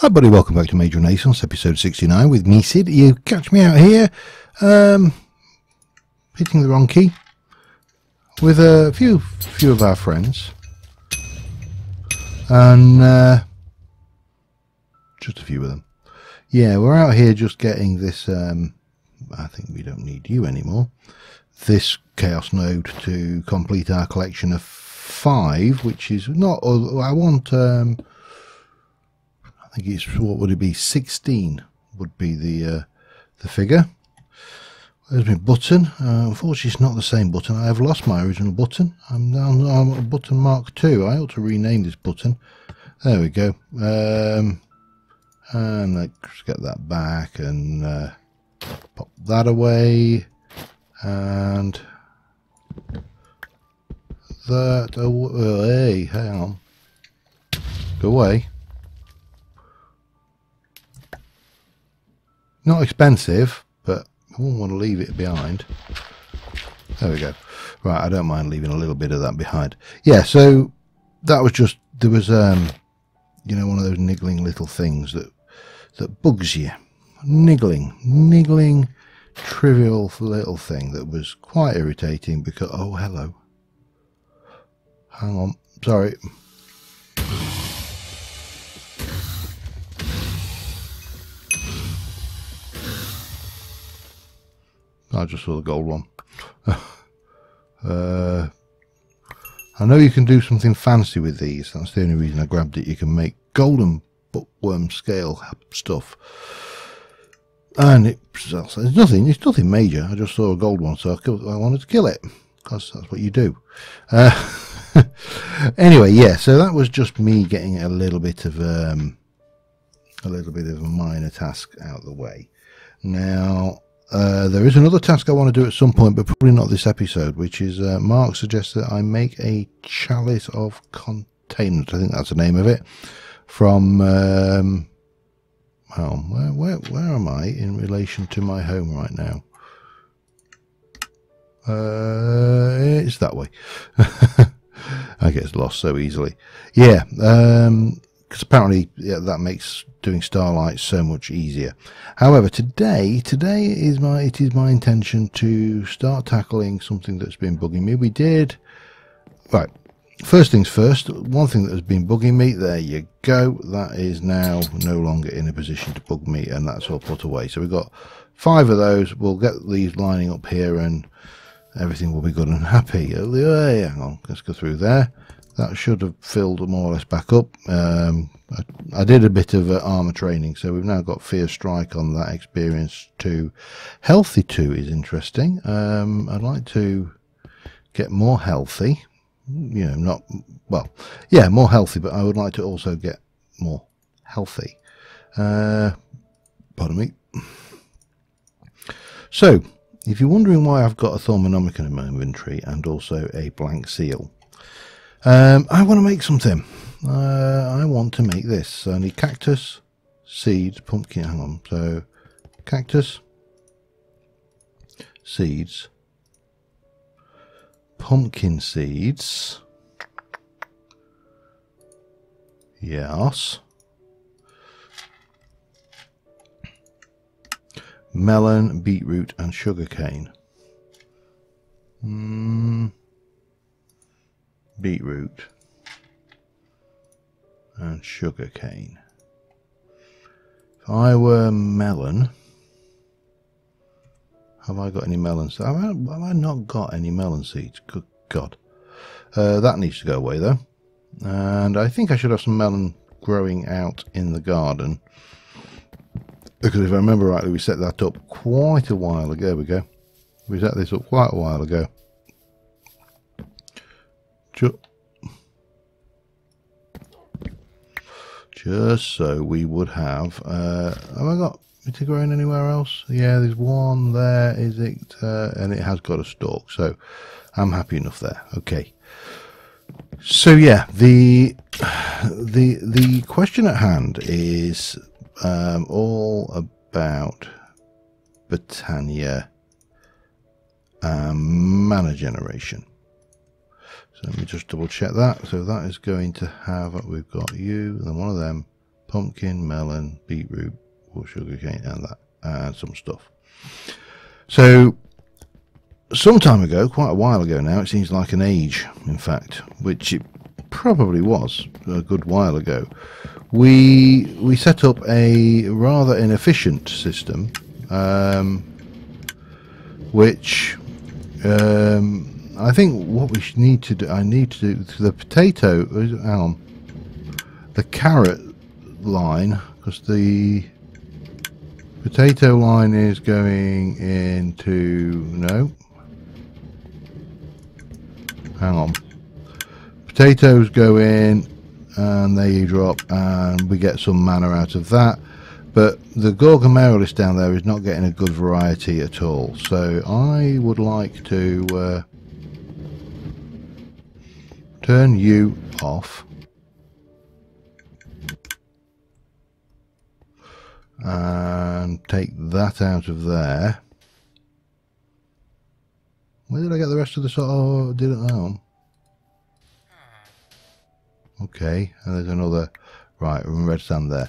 Hi buddy, welcome back to Mage Renaissance, episode 69 with me, Sid. You catch me out here, hitting the wrong key, with a few of our friends, and just a few of them. Yeah, we're out here just getting this, I think we don't need you anymore, this Chaos Node to complete our collection of 5, which is not, I want, I think it's, what would it be, 16 would be the figure. There's my button. Unfortunately it's not the same button. I have lost my original button. I'm down on button mark 2. I ought to rename this button. There we go. And let's get that back and pop that away, and that away. Hang on, go away. Not expensive, but I wouldn't want to leave it behind. There we go. Right, I don't mind leaving a little bit of that behind. Yeah, so that was just, there was you know, one of those niggling little things that bugs you. Niggling, trivial little thing that was quite irritating because, oh, hello. Hang on, sorry. I just saw the gold one. I know you can do something fancy with these. That's the only reason I grabbed it. You can make golden bookworm scale stuff, and it's nothing major. I just saw a gold one, so I wanted to kill it because that's what you do. Anyway, yeah. So that was just me getting a little bit of a minor task out of the way. Now. There is another task I want to do at some point, but probably not this episode, which is Mark suggests that I make a chalice of containment. I think that's the name of it. From well, where am I in relation to my home right now? It's that way. I get lost so easily. Yeah, because apparently that makes doing Starlight so much easier. However, today it is my intention to start tackling something that's been bugging me. We did, right, first things first, one thing that has been bugging me, there you go, that is now no longer in a position to bug me, and that's all put away. So we've got 5 of those. We'll get these lining up here and everything will be good and happy. Hang on, let's go through there. That should have filled more or less back up. I did a bit of armor training, so we've now got Fear Strike on that, experience 2. Healthy 2 is interesting. I'd like to get more healthy. You know, not, well, yeah, more healthy, but I would like to also get more healthy. Pardon me. So, if you're wondering why I've got a Thaumonomicon in my inventory and also a blank seal, I want to make something. I want to make this. So I need cactus, seeds, pumpkin. Hang on. So cactus, seeds, pumpkin seeds. Yes. Melon, beetroot, and sugarcane. Beetroot and sugarcane. If I were melon, have I got any melons? Have I not got any melon seeds? Good God. That needs to go away though. And I think I should have some melon growing out in the garden, because if I remember rightly, we set that up quite a while ago. There we go. We set this up quite a while ago. Just so we would have. Have I got it to grow in anywhere else? Yeah, there's one there. Is it? And it has got a stalk, so I'm happy enough there. Okay. So yeah, the question at hand is all about Britannia mana generation. So let me just double check that. So that is going to have, we've got you, and then one of them, pumpkin, melon, beetroot, or sugarcane, and that, and some stuff. So some time ago, quite a while ago now, it seems like an age, in fact, which it probably was a good while ago, we set up a rather inefficient system, which I think what we need to do, I need to do to the potato, hang on, the carrot line, because the potato line is going into, no, hang on, potatoes go in and they drop and we get some mana out of that, but the Gorgomerylus down there is not getting a good variety at all, so I would like to turn you off and take that out of there. Where did I get the rest of the sort? Oh, did it now? Okay, and there's another, right, red sand there.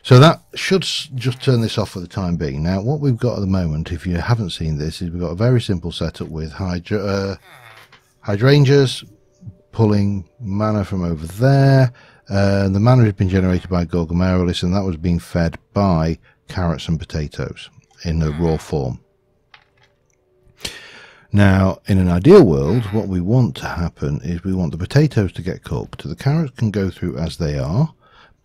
So that should just turn this off for the time being. Now, what we've got at the moment, if you haven't seen this, is we've got a very simple setup with hydrangeas pulling mana from over there. The mana has been generated by Gorgomerylus, and that was being fed by carrots and potatoes in the raw form. Now, in an ideal world, what we want to happen is we want the potatoes to get cooked. The carrots can go through as they are,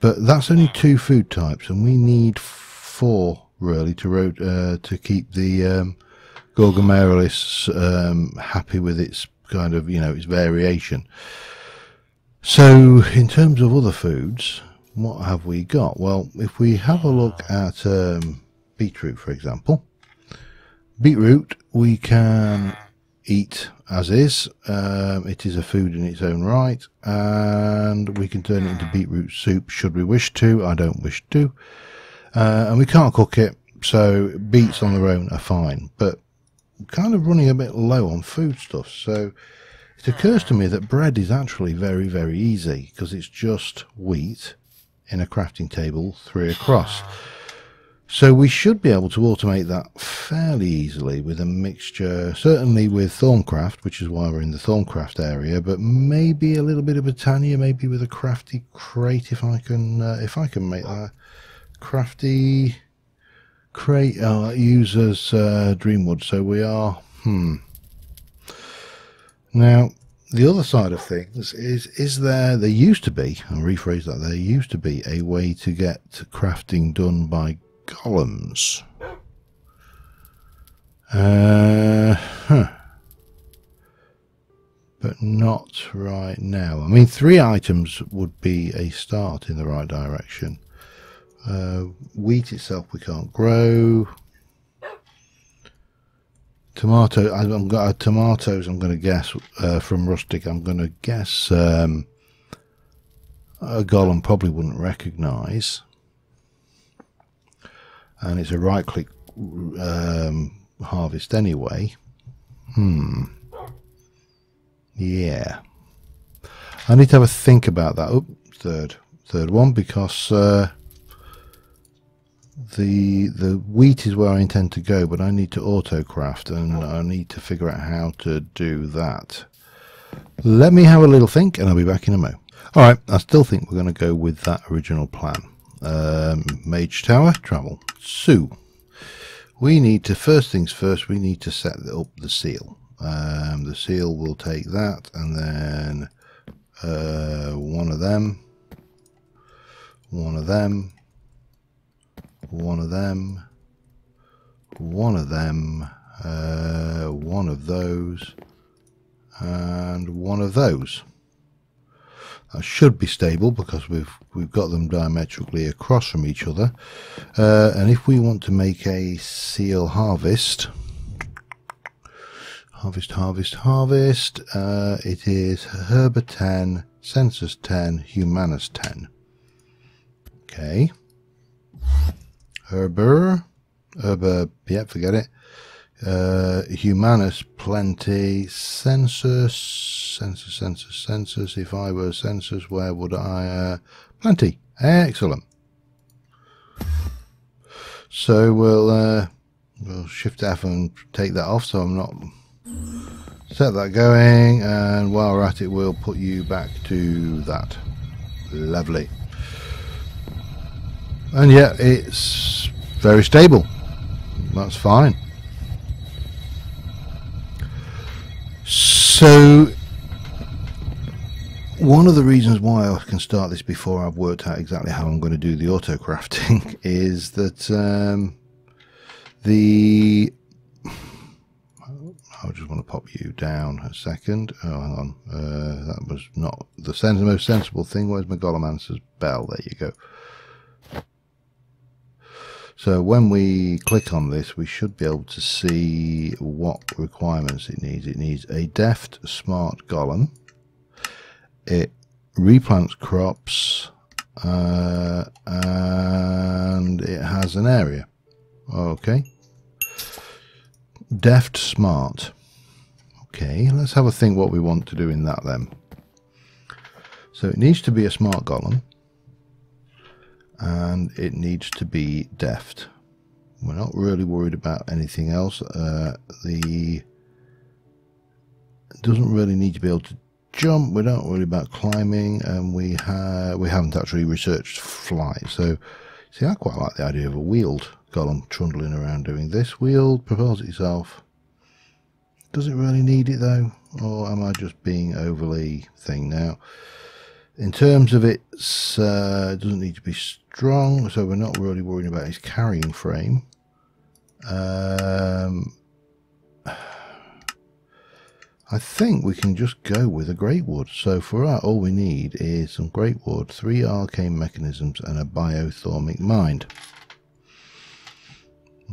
but that's only 2 food types, and we need 4 really to keep the Gorgomerylus happy with its kind of, you know, its variation. So, in terms of other foods, what have we got? Well, if we have a look at beetroot, for example. Beetroot we can eat as is. It is a food in its own right, and we can turn it into beetroot soup should we wish to. I don't wish to. And we can't cook it, so beets on their own are fine, but kind of running a bit low on foodstuffs. So it occurs to me that bread is actually very, very easy, because it's just wheat in a crafting table 3 across. So we should be able to automate that fairly easily with a mixture, certainly with Thorncraft, which is why we're in the Thorncraft area, but maybe a little bit of Britannia, maybe with a crafty crate, if I can make that crafty crate. Uses Dreamwood, so we are Now the other side of things is there used to be, I'll rephrase that, there used to be a way to get crafting done by golems. But not right now. I mean, 3 items would be a start in the right direction. Wheat itself we can't grow. Tomatoes, I'm going to guess from Rustic, I'm going to guess a golem probably wouldn't recognise. And it's a right click harvest anyway. Yeah, I need to have a think about that. Oh, third one, because the wheat is where I intend to go, but I need to autocraft, and I need to figure out how to do that. Let me have a little think, and I'll be back in a mo. Alright, I still think we're going to go with that original plan. Mage Tower, travel. So, we need to, first things first, we need to set up the seal. The seal will take that, and then one of them, one of them, one of them, one of them, one of those, and one of those. That should be stable because we've got them diametrically across from each other. And if we want to make a seal harvest, it is Herba 10, Census 10, Humanus 10. Okay. Herba, yeah, forget it. Humanus plenty, census. If I were census, where would I? Plenty. Excellent. So we'll shift F and take that off, so I'm not set that going, and while we're at it we'll put you back to that. Lovely. And yeah, it's very stable. That's fine. So one of the reasons why I can start this before I've worked out exactly how I'm going to do the auto crafting is that I just want to pop you down a second. Oh, hang on. That was not the most sensible thing. Where's my Golomancer's bell? There you go. So when we click on this, we should be able to see what requirements it needs. It needs a deft, smart golem. It replants crops, and it has an area. Okay. Deft, smart. Okay, let's have a think what we want to do in that then. So it needs to be a smart golem, and it needs to be deft. We're not really worried about anything else. It doesn't really need to be able to jump. We're not worried about climbing, and we haven't actually researched flight. So see, I quite like the idea of a wheeled golem trundling around doing this. Wheeled, propels itself. Does it really need it though, or am I just being overly thing now? In terms of it doesn't need to be strong, so we're not really worrying about its carrying frame. I think we can just go with a great wood. So for that, all we need is some great wood, 3 arcane mechanisms, and a biothermic mind.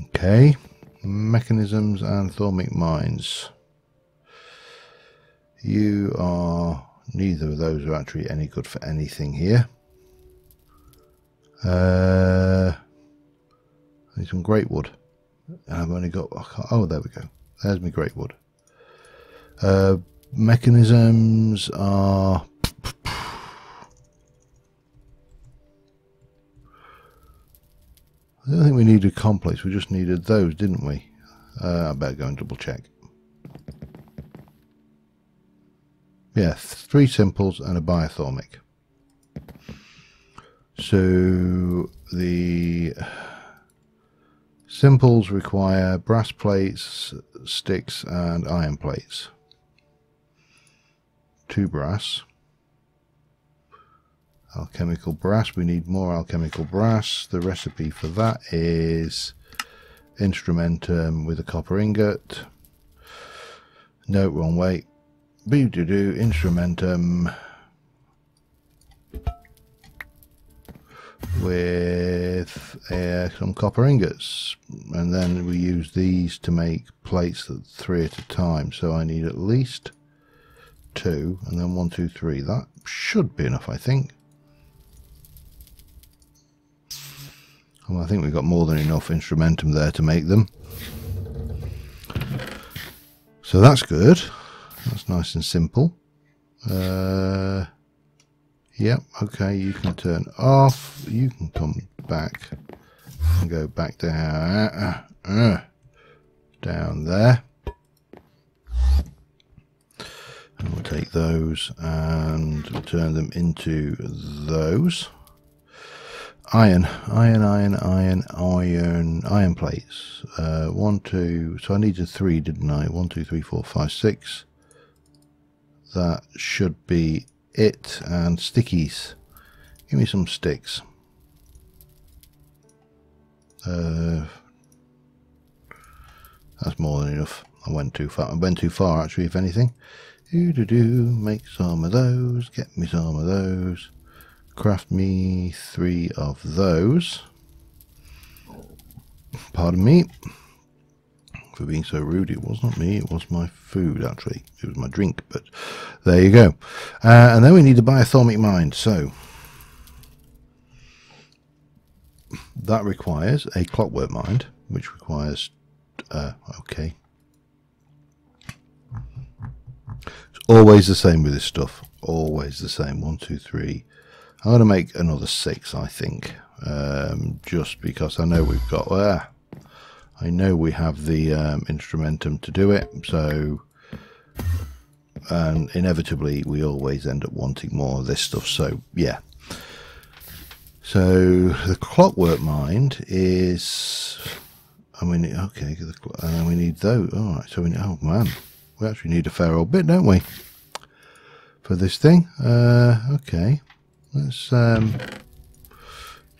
Okay, mechanisms and thormic mines. You are, neither of those are actually any good for anything here. I need some great wood, and I've only got, oh, there we go. There's my great wood. Mechanisms are I don't think we needed complex, we just needed those, didn't we? I better go and double check. Yeah, 3 simples and a biothermic. So the simples require brass plates, sticks and iron plates. 2 brass. Alchemical brass, we need more alchemical brass. The recipe for that is instrumentum with a copper ingot. No, wrong way. Instrumentum with some copper ingots, and then we use these to make plates, 3 at a time. So I need at least 2, and then 1, 2, 3. That should be enough, I think. Well, I think we've got more than enough instrumentum there to make them. So that's good. That's nice and simple. Yep, okay, you can turn off. You can come back and go back down, down there. And we'll take those and we'll turn them into those. Iron plates. 1, 2. So I needed 3, didn't I? 1, 2, 3, 4, 5, 6. That should be it. And stickies. Give me some sticks. That's more than enough. I went too far. I went too far, actually, if anything. Make some of those. Get me some of those. Craft me 3 of those. Pardon me for being so rude. It was not me, it was my food, actually. It was my drink, but there you go. And then we need to buy a biothermic mind. So that requires a clockwork mind, which requires okay. It's always the same with this stuff. Always the same. 1, 2, 3. I'm going to make another 6, I think. just because I know we've got I know we have the instrumentum to do it, so, and inevitably we always end up wanting more of this stuff, so yeah. So the clockwork mind is, I mean, okay, and then we need those. All right, so we need, oh man, we actually need a fair old bit, don't we, for this thing? Okay,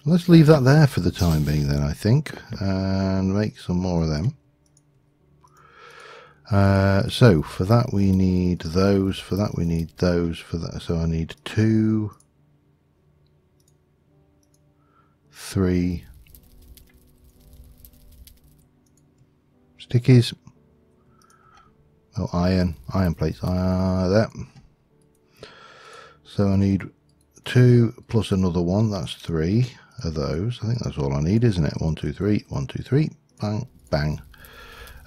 let's leave that there for the time being then, I think, and make some more of them. So for that we need those, for that we need those, for that, so I need 2, 3 stickies. Oh, iron plates are there. So I need 2 plus another one, that's 3 of those. I think that's all I need, isn't it? 1 2 3, 1 2 3, bang bang.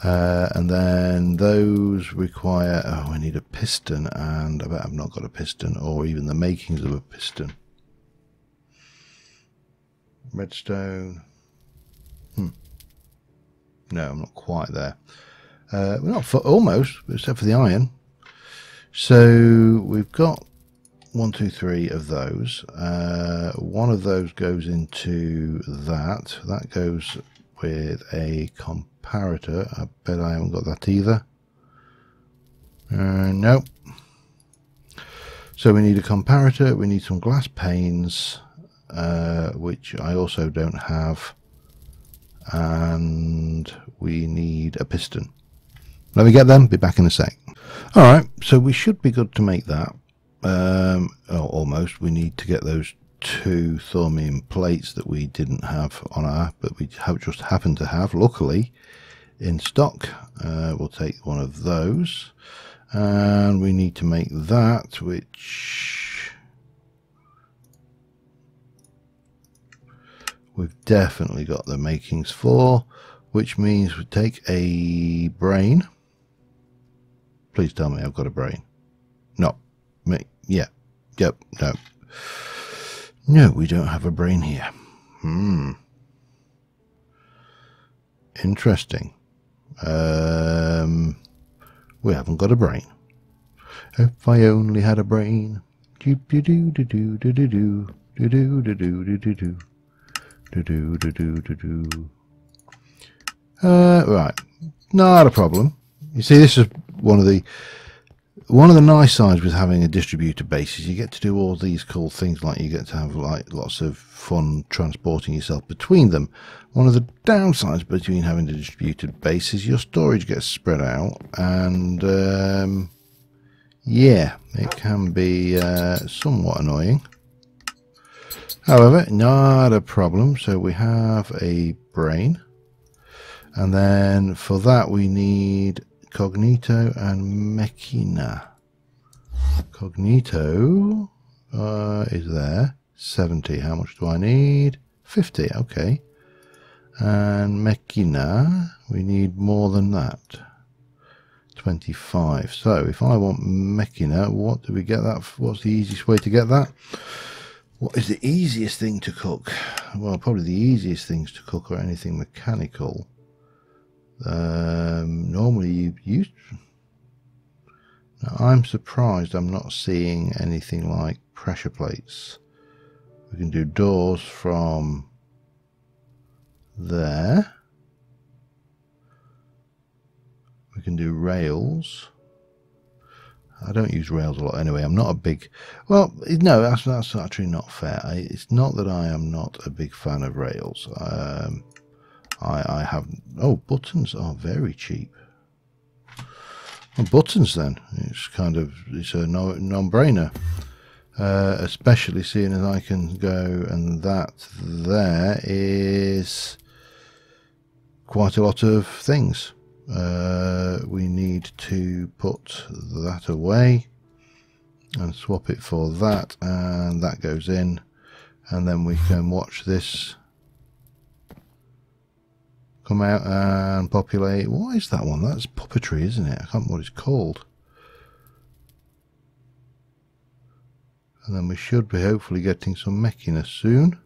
And then those require, oh, I need a piston, and I bet I've not got a piston, or even the makings of a piston. Redstone. No, I'm not quite there. We're not for, almost, except for the iron. So we've got 1 2 3 of those. One of those goes into that. That goes with a comparator. I bet I haven't got that either. Nope. So we need a comparator. We need some glass panes, which I also don't have, and we need a piston. Let me get them, be back in a sec. Alright, so we should be good to make that. Oh, almost. We need to get those 2 thorium plates that we didn't have on our, but we have just happened to have, luckily, in stock. We'll take one of those, and we need to make that, which we've definitely got the makings for, which means we take a brain. Please tell me I've got a brain. No. Me. Yeah. Yep. No. No, we don't have a brain here. Interesting. We haven't got a brain. If I only had a brain. Right. Not a problem. You see, this is one of the nice sides with having a distributed base is you get to do all these cool things, like you get to have like lots of fun transporting yourself between them. One of the downsides between having a distributed base is your storage gets spread out, and yeah, it can be somewhat annoying. However, not a problem. So we have a brain, and then for that we need Cognito and Mechina. Cognito is there, 70. How much do I need? 50. Okay. And Mechina, we need more than that, 25. So if I want Mechina, what do we get that for? What's the easiest way to get that? What is the easiest thing to cook? Well, probably the easiest things to cook are anything mechanical. Normally you use. Now, I'm surprised I'm not seeing anything like pressure plates. We can do doors from there. We can do rails. I don't use rails a lot anyway. I'm not a big, well, no, that's actually not fair. It's not that I am not a big fan of rails. I have, oh, buttons are very cheap. Well, buttons then, it's kind of, it's a non-brainer, especially seeing as I can go, and that there is quite a lot of things. We need to put that away and swap it for that, and that goes in, and then we can watch this come out and populate. What is that one? That's puppetry, isn't it? I can't remember what it's called. And then we should be hopefully getting some Mechina soon.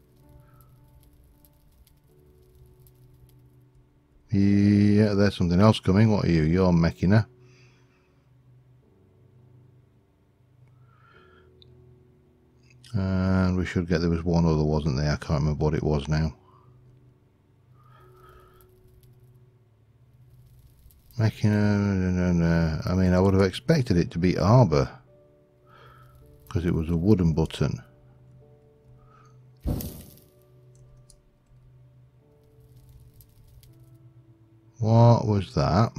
Yeah, there's something else coming. What are you? You're Mechina. And we should get, there was one other, wasn't there? I can't remember what it was now. Mechina, no. I mean, I would have expected it to be Arbor, because it was a wooden button. What was that?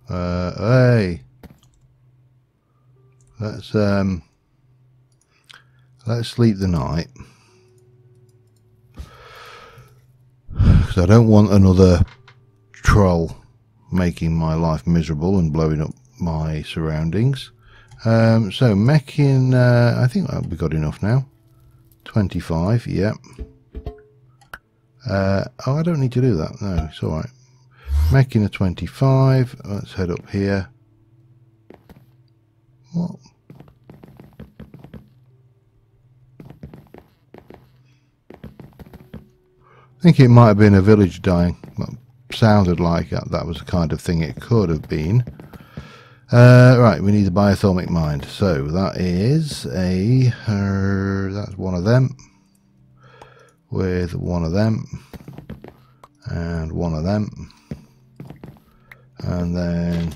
Hey, let's sleep the night, because I don't want another troll making my life miserable and blowing up my surroundings. So Mechin, I think we got enough now. 25, yep. Oh, I don't need to do that. No, it's alright. Making a 25. Let's head up here. What? I think it might have been a village dying. That sounded like that was the kind of thing it could have been. Right, we need the biothermic mind. So that is a... that's one of them. With one of them. And one of them. And then...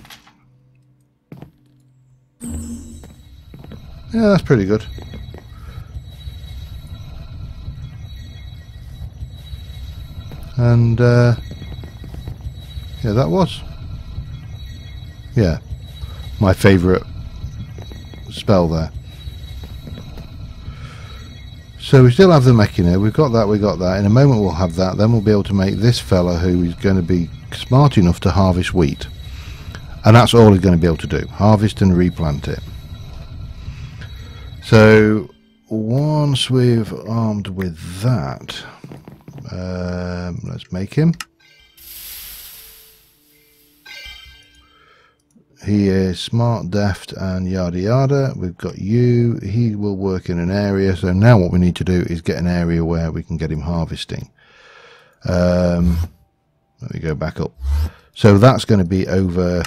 yeah, that's pretty good. And yeah, that was, yeah, my favourite spell there. So we still have the Mechina. We've got that, we got that. In a moment we'll have that. Then we'll be able to make this fella who is going to be smart enough to harvest wheat. And that's all he's going to be able to do. Harvest and replant it. So once we've armed with that, let's make him. He is smart, deft, and yada yada. We've got you. He will work in an area. So now what we need to do is get an area where we can get him harvesting. Let me go back up. So that's going to be over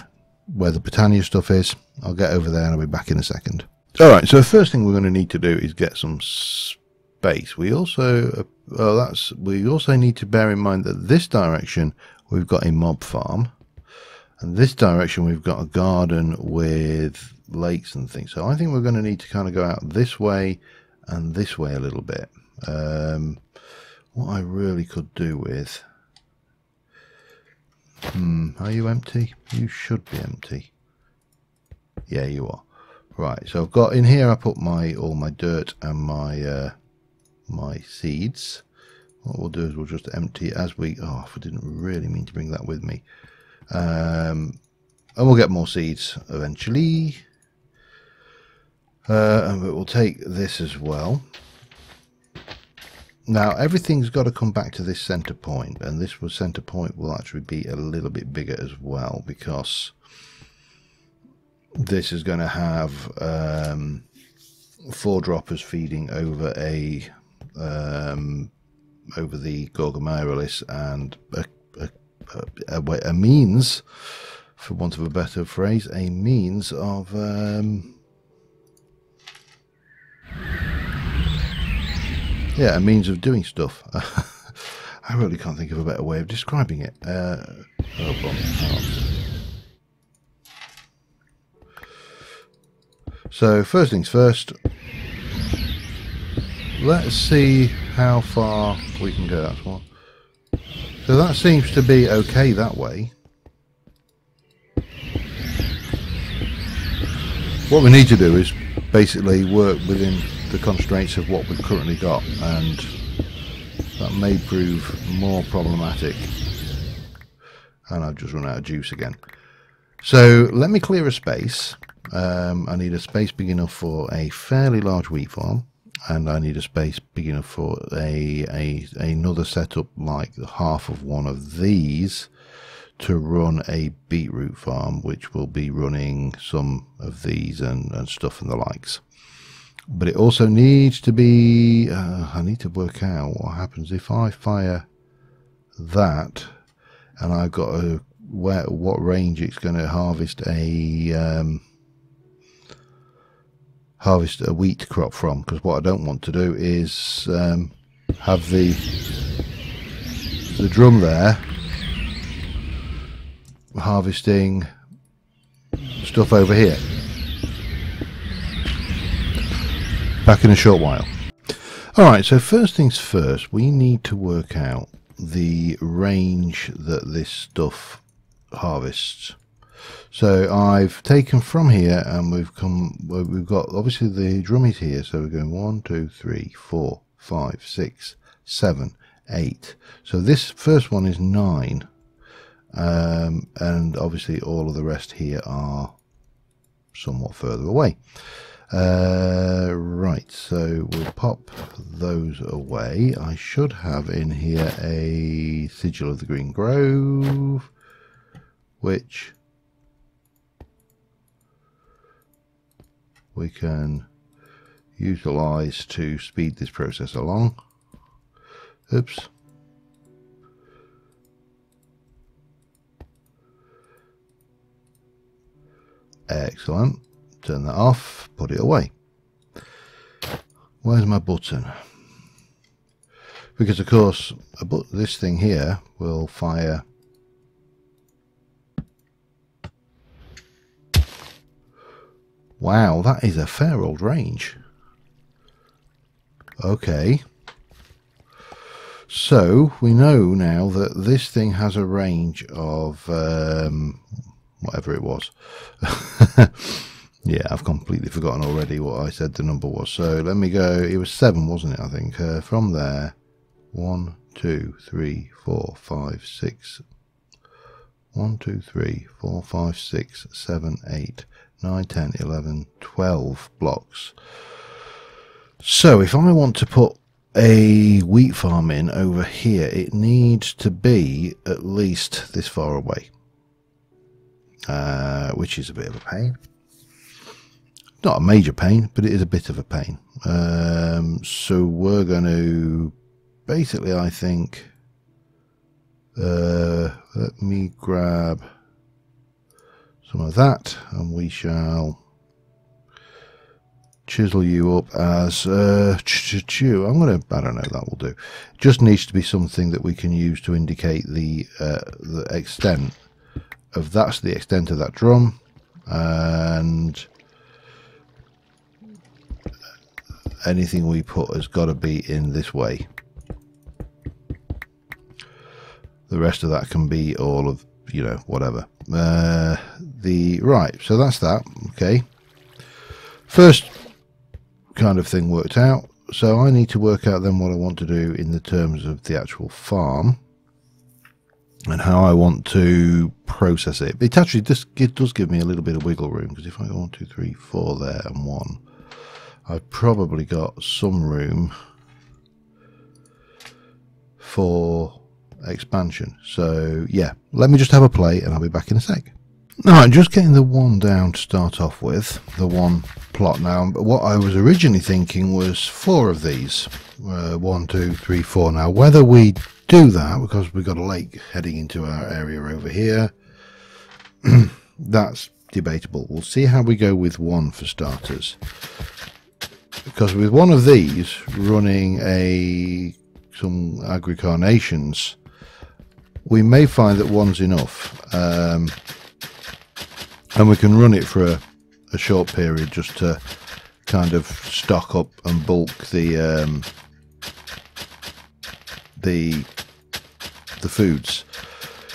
where the Britannia stuff is. I'll get over there and I'll be back in a second. Alright, so the first thing we're going to need to do is get some space. We also need to bear in mind that this direction we've got a mob farm. And this direction we've got a garden with lakes and things. So I think we're going to need to kind of go out this way and this way a little bit. What I really could do with... are you empty? You should be empty. Yeah, you are. Right, so I've got in here, I put all my dirt and my my seeds. What we'll do is we'll just empty as we... oh, I didn't really mean to bring that with me. And we'll get more seeds eventually. And we'll take this as well. Now everything's got to come back to this center point, and this center point will actually be a little bit bigger as well, because this is going to have 4 droppers feeding over over the Gorgomaeralis, and a means, for want of a better phrase, a means of yeah, a means of doing stuff. I really can't think of a better way of describing it. So first things first, let's see how far we can go. That's one. So that seems to be okay that way. What we need to do is basically work within the constraints of what we've currently got, and that may prove more problematic. And I've just run out of juice again. So let me clear a space. I need a space big enough for a fairly large wheat farm, and I need a space big enough for another setup like half of one of these to run a beetroot farm, which will be running some of these and stuff and the likes. But it also needs to be I need to work out what happens if I fire that, and I've got a what range it's going to harvest a wheat crop from, because what I don't want to do is have the drum there harvesting stuff over here. Back in a short while. Alright, so first things first, we need to work out the range that this stuff harvests. So I've taken from here and we've got obviously the drum is here, so we're going 1, 2, 3, 4, 5, 6, 7, 8. So this first one is 9, and obviously all of the rest here are somewhat further away. Right, so we'll pop those away. I should have in here a Sigil of the Green Grove, which we can utilize to speed this process along. Oops. Excellent. Turn that off, put it away. Where's my button? Because of course this thing here will fire Wow, that is a fair old range. Okay. So, we know now that this thing has a range of whatever it was. Yeah, I've completely forgotten already what I said the number was. So, let me go. It was 7, wasn't it, I think? From there, 1, 2, 3, 4, 5, 6. 1, 2, 3, 4, 5, 6, 7, 8. 9, 10, 11, 12 blocks. So if I want to put a wheat farm in over here, it needs to be at least this far away, which is a bit of a pain. Not a major pain, but it is a bit of a pain. So we're going to basically, I think, let me grab some of that, and we shall chisel you up as I don't know, that will do. It just needs to be something that we can use to indicate the extent of that's the extent of that drum, and anything we put has got to be in this way. The rest of that can be all of, you know, whatever. Right, so that's that. Okay, first kind of thing worked out. So I need to work out then what I want to do in the terms of the actual farm and how I want to process it. It actually it does give me a little bit of wiggle room, because if I go 1, 2, 3, 4 there and 1, I've probably got some room for expansion. So yeah, let me just have a play and I'll be back in a sec. Alright, just getting the 1 down to start off with, the 1 plot now. But what I was originally thinking was 4 of these, 1, 2, 3, 4. Now whether we do that, because we've got a lake heading into our area over here, that's debatable. We'll see how we go with 1 for starters, because with one of these running some agri-carnations, we may find that 1's enough, and we can run it for a short period just to kind of stock up and bulk the foods.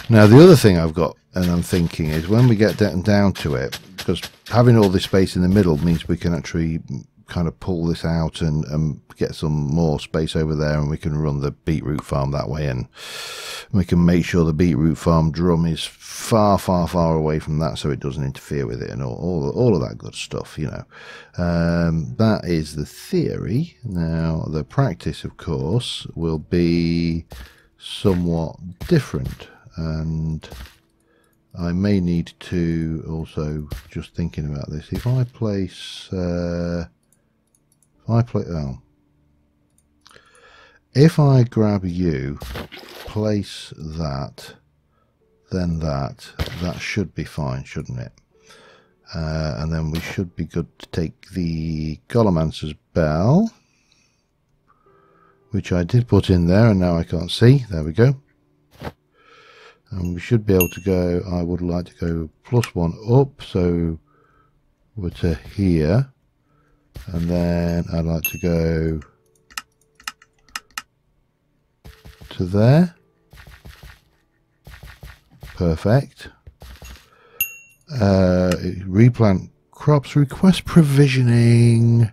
Now the other thing I've got and I'm thinking is, when we get down to it, because having all this space in the middle means we can actually kind of pull this out and get some more space over there, and we can run the beetroot farm that way, and we can make sure the beetroot farm drum is far away from that, so it doesn't interfere with it, and all of that good stuff, you know. That is the theory. Now the practice, of course, will be somewhat different, and I may need to also, just thinking about this, if I place if I grab you, place that, then that should be fine, shouldn't it? And then we should be good to take the Golomancer's Bell, which I did put in there and now I can't see. There we go. And we should be able to go, I would like to go +1 up, so we're to here. And then I'd like to go to there. Perfect. Replant crops, request provisioning.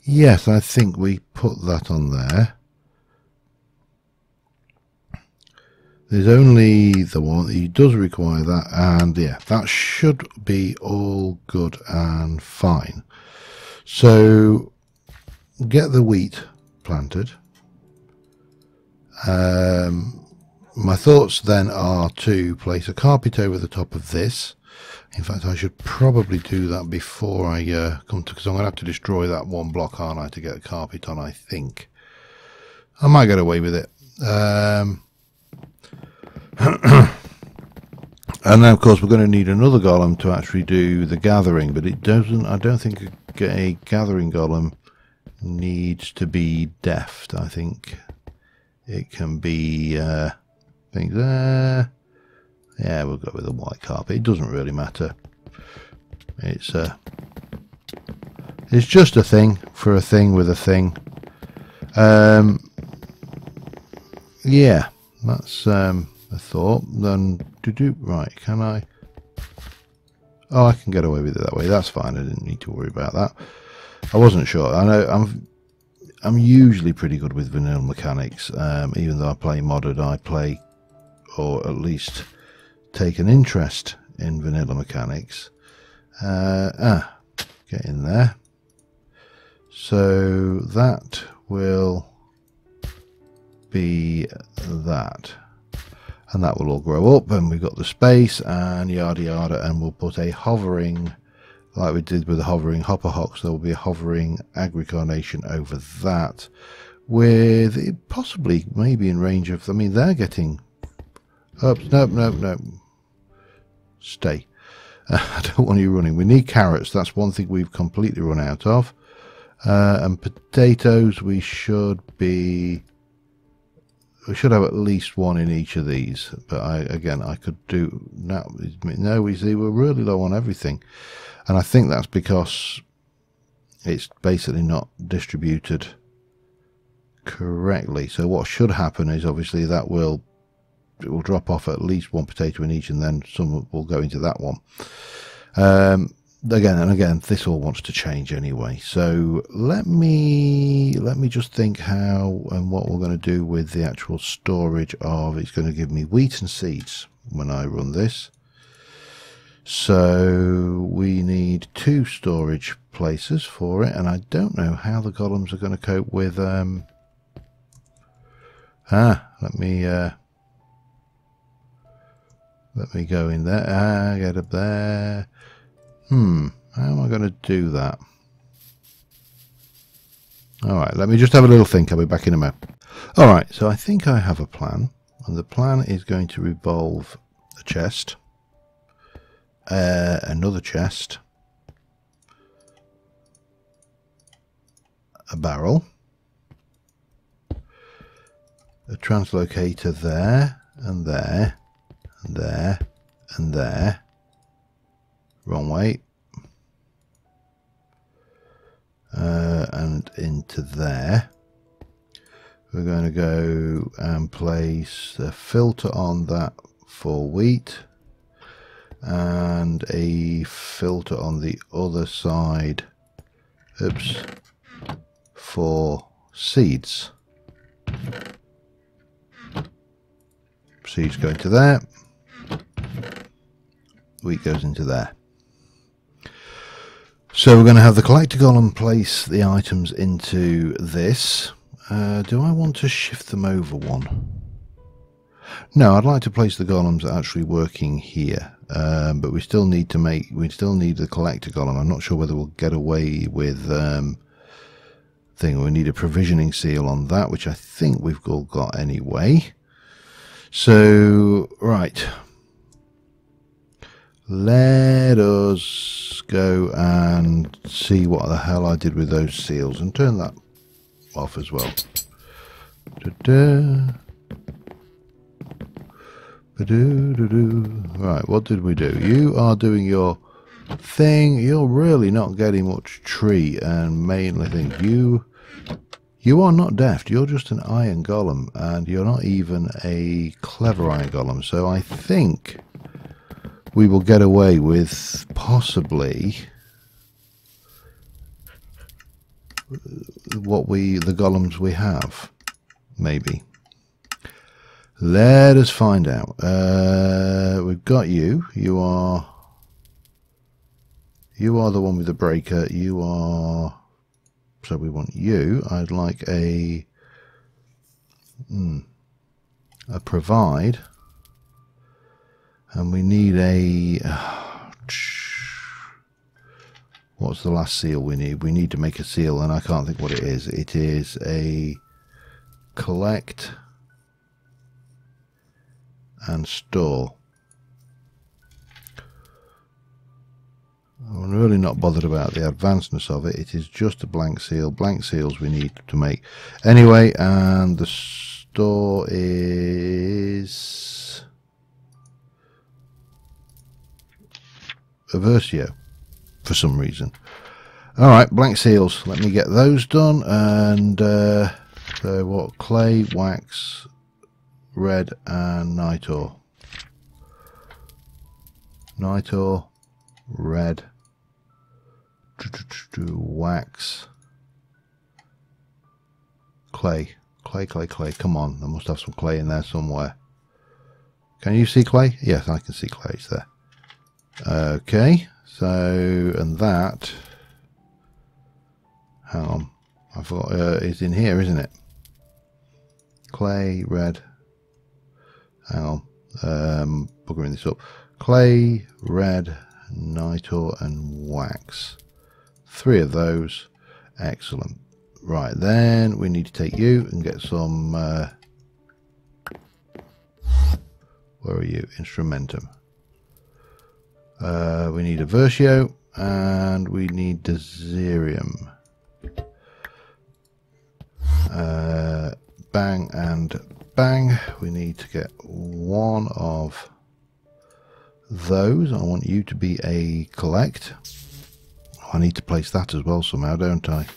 Yes, I think we put that on there. There's only the one, he does require that, and yeah, that should be all good and fine. So get the wheat planted. My thoughts then are to place a carpet over the top of this. In fact, I should probably do that before I come to, because I'm going to have to destroy that one block, aren't I, to get a carpet on, I think. I might get away with it. And then, of course, we're going to need another golem to actually do the gathering, but it doesn't, I don't think a gathering golem needs to be deft. I think it can be things there. Yeah, we'll go with a white carpet. It doesn't really matter. It's just a thing for a thing with a thing. Yeah, that's a thought. Then right, can I? Oh, I can get away with it that way. That's fine. I didn't need to worry about that. I wasn't sure. I know I'm usually pretty good with vanilla mechanics. Even though I play modded, I play, or at least take an interest in vanilla mechanics. Get in there. So that will be that, and that will all grow up, and we've got the space and yada yada, and we'll put a hovering, like we did with the hovering hopper hocks, there will be a hovering agricarnation over that, with it possibly maybe in range of, I mean, they're getting up. Nope. Stay. I don't want you running. We need carrots. That's one thing we've completely run out of. And potatoes, we should have at least one in each of these. But I could do now. No, we see we're really low on everything, and I think that's because it's basically not distributed correctly. So what should happen is obviously that it will drop off at least one potato in each, and then some will go into that one. Again, this all wants to change anyway. So let me just think how and what we're going to do with the actual storage of. It's going to give me wheat and seeds when I run this. So we need 2 storage places for it, and I don't know how the golems are going to cope with. Let me go in there. Get up there. How am I going to do that? Alright, let me just have a little think. I'll be back in a moment. Alright, so I think I have a plan. And the plan is going to revolve a chest. Another chest. A barrel. A translocator there, and there. And there, and there. Wrong way. And into there. We're going to go and place a filter on that for wheat, and a filter on the other side, for seeds. Seeds go into there. Wheat goes into there. So we're going to have the collector golem place the items into this. Do I want to shift them over one? No, I'd like to place the golems actually working here. But we still need the collector golem. I'm not sure whether we'll get away with thing. We need a provisioning seal on that, which I think we've all got anyway. So, right. Let us go and see what the hell I did with those seals and turn that off as well. Da-da. Right, what did we do? You are doing your thing. You're really not getting much tree, and mainly thing you are not deft. You're just an iron golem, and you're not even a clever iron golem. So I think we will get away with possibly the golems we have, maybe. Let us find out. We've got you. You are the one with the breaker. You are. So we want you. I'd like a provide, and we need a. What's the last seal we need? We need to make a seal, and I can't think what it is. It is a collect and store. I'm really not bothered about the advancedness of it. It is just a blank seal. Blank seals we need to make anyway, and the store is a Versio for some reason. Alright, blank seals. Let me get those done. And so what? Clay, wax, red, and nitor. Nitor, red, wax, clay. Clay. Come on, I must have some clay in there somewhere. Can you see clay? Yes, I can see clay. It's there. Okay, so, and that, hang on, I forgot, it's in here, isn't it? Clay, red, hang on, buggering this up. Clay, red, nitor, and wax. 3 of those. Excellent. Right, then we need to take you and get some, where are you? Instrumentum. We need a Versio, and we need Deserium. Bang and bang. We need to get 1 of those. I want you to be a collect. I need to place that as well somehow, don't I?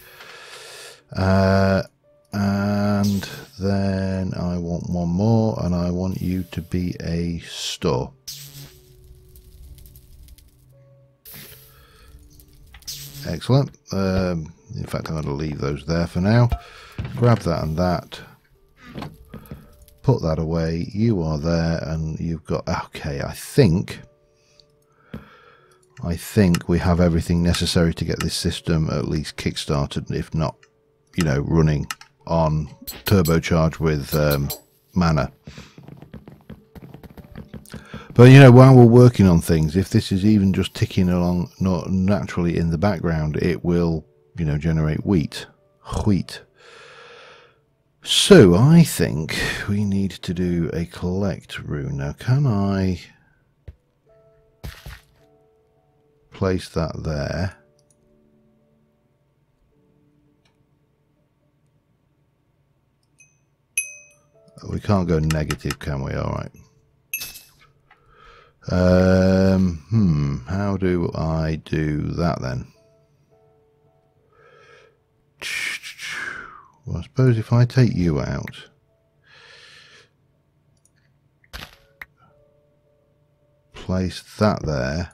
And then I want 1 more, and I want you to be a store. Excellent. In fact, I'm going to leave those there for now. Grab that and that. Put that away. You are there, and you've got. Okay, I think we have everything necessary to get this system at least kick-started, if not, you know, running on turbocharged with mana. But, you know, while we're working on things, if this is even just ticking along not naturally in the background, it will, you know, generate wheat. So I think we need to do a collect rune. Now, can I place that there? We can't go negative, can we? All right. How do I do that then? Well, I suppose if I take you out, place that there,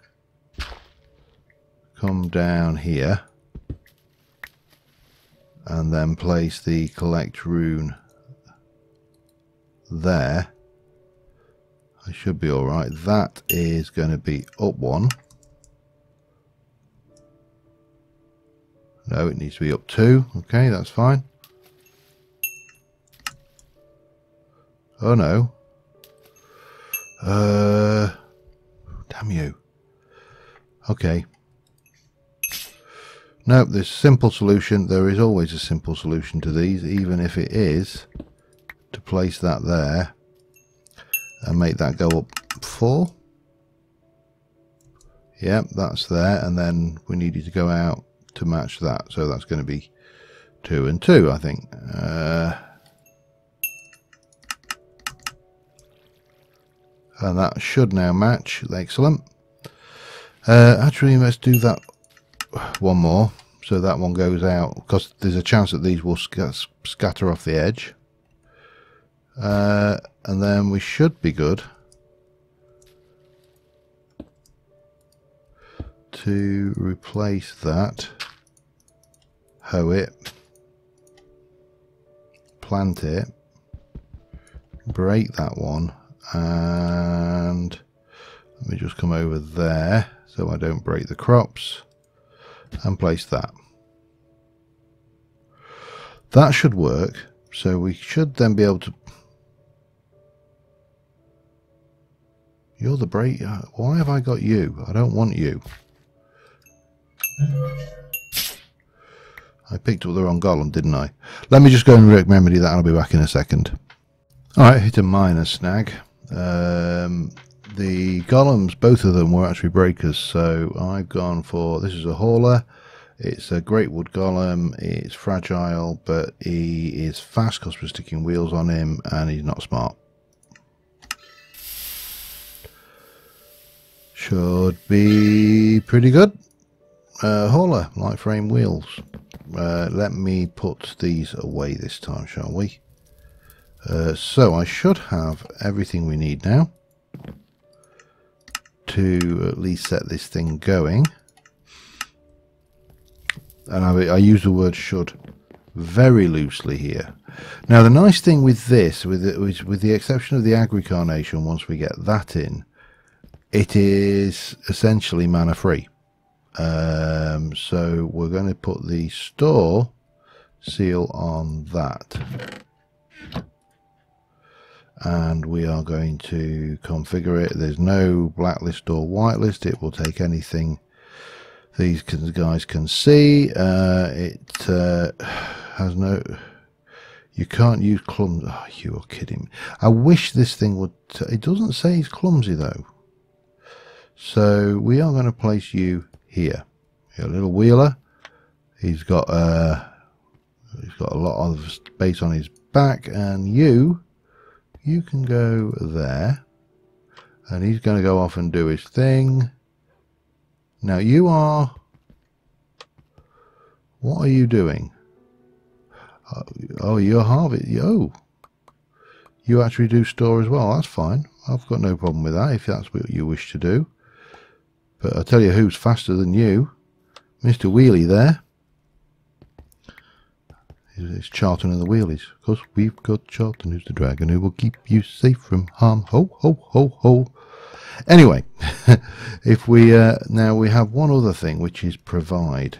come down here, and then place the collect rune there, I should be alright. That is going to be up 1. No, it needs to be up 2. Okay, that's fine. Oh no. Damn you. Okay. No, there's a simple solution. There is always a simple solution to these, even if it is to place that there. and make that go up 4. Yep, that's there, and then we need you to go out to match that, so that's going to be 2 and 2, I think. And that should now match. Excellent. Actually, let's do that one more, so that one goes out, because there's a chance that these will scatter off the edge. And then we should be good to replace that, hoe it, plant it, break that one, and let me just come over there so I don't break the crops, and place that. That should work, so we should then be able to... You're the break... Why have I got you? I don't want you. I picked up the wrong golem, didn't I? Let me just go and remedy that. I'll be back in a second. Alright, hit a minor snag. The golems, both of them were actually breakers, so I've gone for... This is a hauler. It's a great wood golem. It's fragile, but he is fast because we're sticking wheels on him, and he's not smart. Should be pretty good. Hauler, light frame wheels. Let me put these away this time, shall we? So I should have everything we need now to at least set this thing going. And I use the word should very loosely here. Now the nice thing with this, with the exception of the agri-carnation, once we get that in, it is essentially mana free. So we're going to put the store seal on that, and we are going to configure it. There's no blacklist or whitelist. It will take anything these guys can see. It has no... You can't use clumsy. Oh, you are kidding me. I wish this thing would... It doesn't say he's clumsy though. So we are going to place you here. A little wheeler. He's got a lot of space on his back, and you can go there, and he's going to go off and do his thing. Now you are... What are you doing? Oh, you're harvest. Oh, you actually do store as well. That's fine. I've got no problem with that if that's what you wish to do. But I'll tell you who's faster than you. Mr. Wheelie there. It's Charlton and the Wheelies. Because we've got Charlton, who's the dragon, who will keep you safe from harm. Ho, ho, ho, ho. Anyway, if we now we have one other thing, which is provide,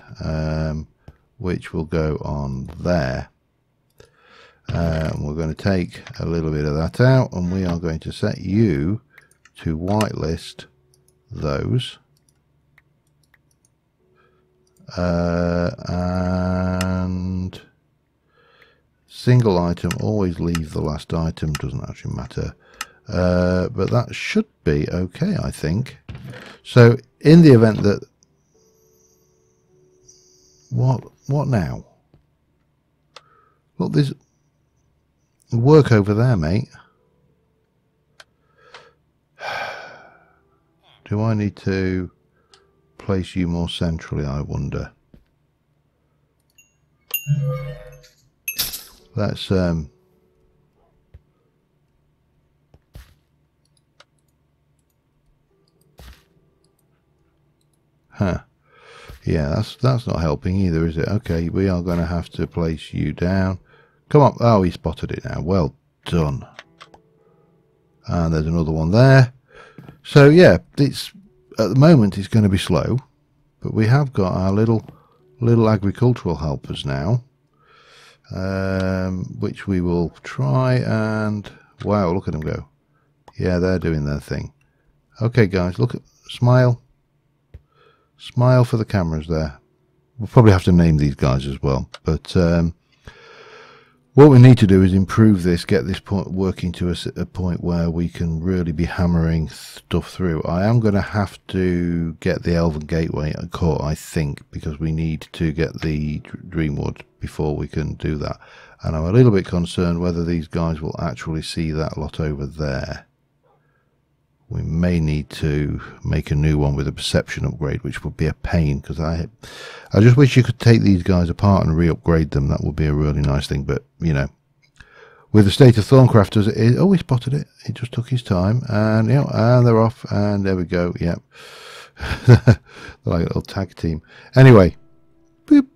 which will go on there. We're going to take a little bit of that out, and we are going to set you to whitelist those. And single item, always leave the last item, doesn't actually matter. But that should be okay, I think. So in the event that... What now? Look, there's work over there, mate. Do I need to place you more centrally, I wonder? Let's yeah, that's not helping either, is it? Okay, we are going to have to place you down. Come on. Oh, he spotted it now. Well done. And there's another one there. So yeah, it's at the moment it's going to be slow, but we have got our little agricultural helpers now, which we will try and... Wow, look at them go. Yeah, they're doing their thing. Okay, guys, look at... Smile. Smile for the cameras there. We'll probably have to name these guys as well, but What we need to do is improve this, get this point working to a point where we can really be hammering stuff through. I am going to have to get the Elven Gateway core, I think, because we need to get the Dreamwood before we can do that. And I'm a little bit concerned whether these guys will actually see that lot over there. We may need to make a new one with a perception upgrade, which would be a pain, because I just wish you could take these guys apart and re-upgrade them. That would be a really nice thing. But, you know, with the state of Thorncraft as it is, oh, he spotted it. He just took his time, and, you know, and they're off, and there we go. Yep. They're like a little tag team. Anyway. Boop.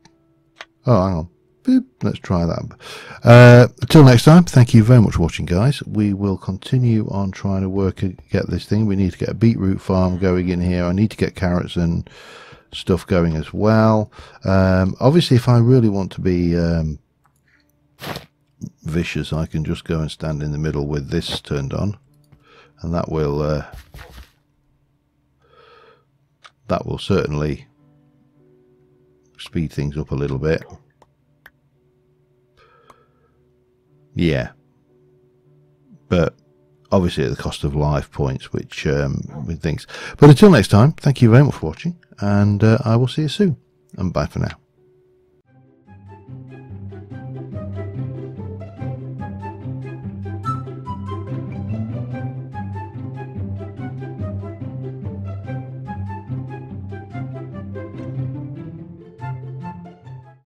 Oh, hang on. Boop. Let's try that. Until next time, thank you very much for watching, guys. We will continue on trying to get this thing. We need to get a beetroot farm going in here. I need to get carrots and stuff going as well. Obviously, if I really want to be vicious, I can just go and stand in the middle with this turned on, and that will certainly speed things up a little bit. Yeah, but obviously at the cost of life points, which with things. But until next time, thank you very much for watching, and I will see you soon, and bye for now.